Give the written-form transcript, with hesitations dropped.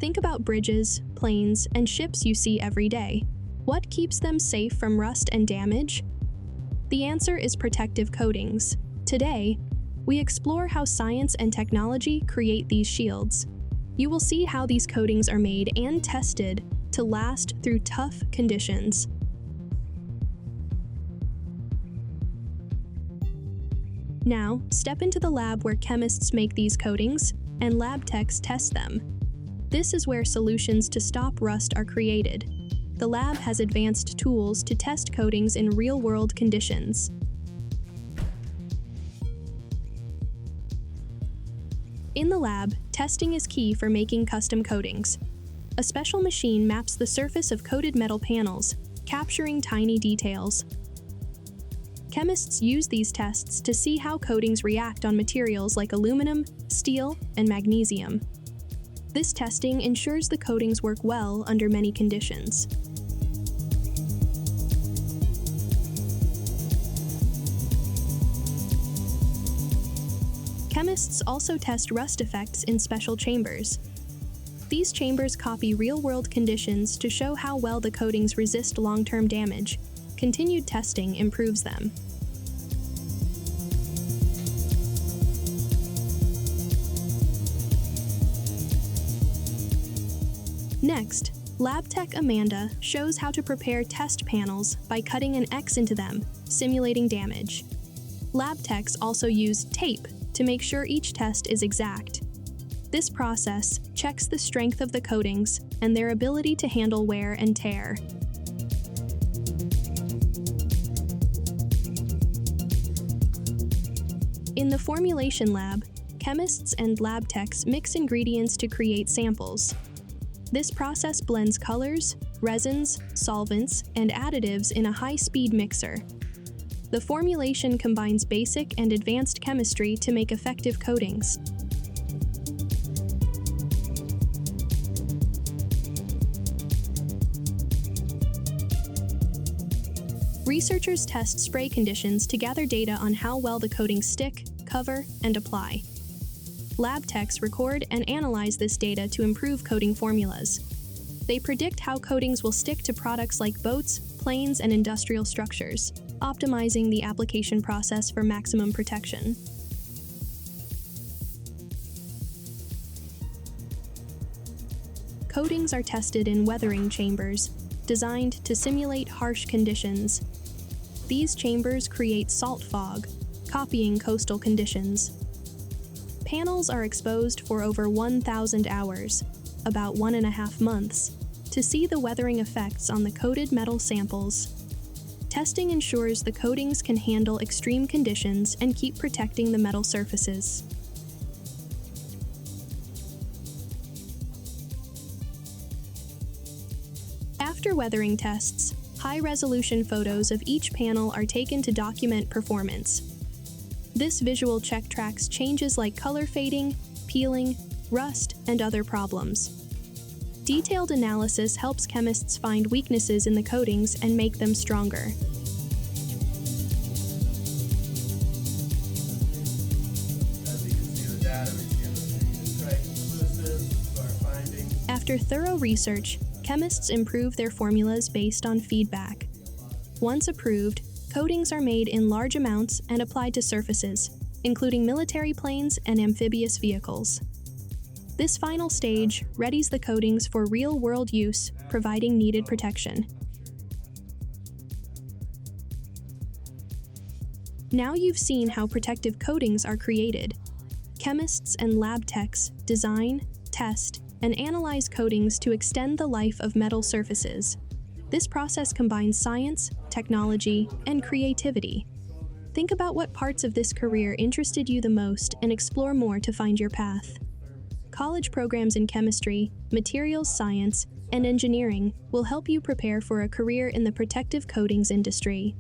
Think about bridges, planes, and ships you see every day. What keeps them safe from rust and damage? The answer is protective coatings. Today, we explore how science and technology create these shields. You will see how these coatings are made and tested to last through tough conditions. Now, step into the lab where chemists make these coatings and lab techs test them. This is where solutions to stop rust are created. The lab has advanced tools to test coatings in real-world conditions. In the lab, testing is key for making custom coatings. A special machine maps the surface of coated metal panels, capturing tiny details. Chemists use these tests to see how coatings react on materials like aluminum, steel, and magnesium. This testing ensures the coatings work well under many conditions. Chemists also test rust effects in special chambers. These chambers copy real-world conditions to show how well the coatings resist long-term damage. Continued testing improves them. Next, Lab Tech Amanda shows how to prepare test panels by cutting an X into them, simulating damage. Lab techs also use tape to make sure each test is exact. This process checks the strength of the coatings and their ability to handle wear and tear. In the formulation lab, chemists and lab techs mix ingredients to create samples. This process blends colors, resins, solvents, and additives in a high-speed mixer. The formulation combines basic and advanced chemistry to make effective coatings. Researchers test spray conditions to gather data on how well the coatings stick, cover, and apply. Lab techs record and analyze this data to improve coating formulas. They predict how coatings will stick to products like boats, planes, and industrial structures, optimizing the application process for maximum protection. Coatings are tested in weathering chambers, designed to simulate harsh conditions. These chambers create salt fog, copying coastal conditions. Panels are exposed for over 1,000 hours, about 1.5 months, to see the weathering effects on the coated metal samples. Testing ensures the coatings can handle extreme conditions and keep protecting the metal surfaces. After weathering tests, high-resolution photos of each panel are taken to document performance. This visual check tracks changes like color fading, peeling, rust, and other problems. Detailed analysis helps chemists find weaknesses in the coatings and make them stronger. After thorough research, chemists improve their formulas based on feedback. Once approved, coatings are made in large amounts and applied to surfaces, including military planes and amphibious vehicles. This final stage readies the coatings for real-world use, providing needed protection. Now you've seen how protective coatings are created. Chemists and lab techs design, test, and analyze coatings to extend the life of metal surfaces. This process combines science, technology, and creativity. Think about what parts of this career interested you the most and explore more to find your path. College programs in chemistry, materials science, and engineering will help you prepare for a career in the protective coatings industry.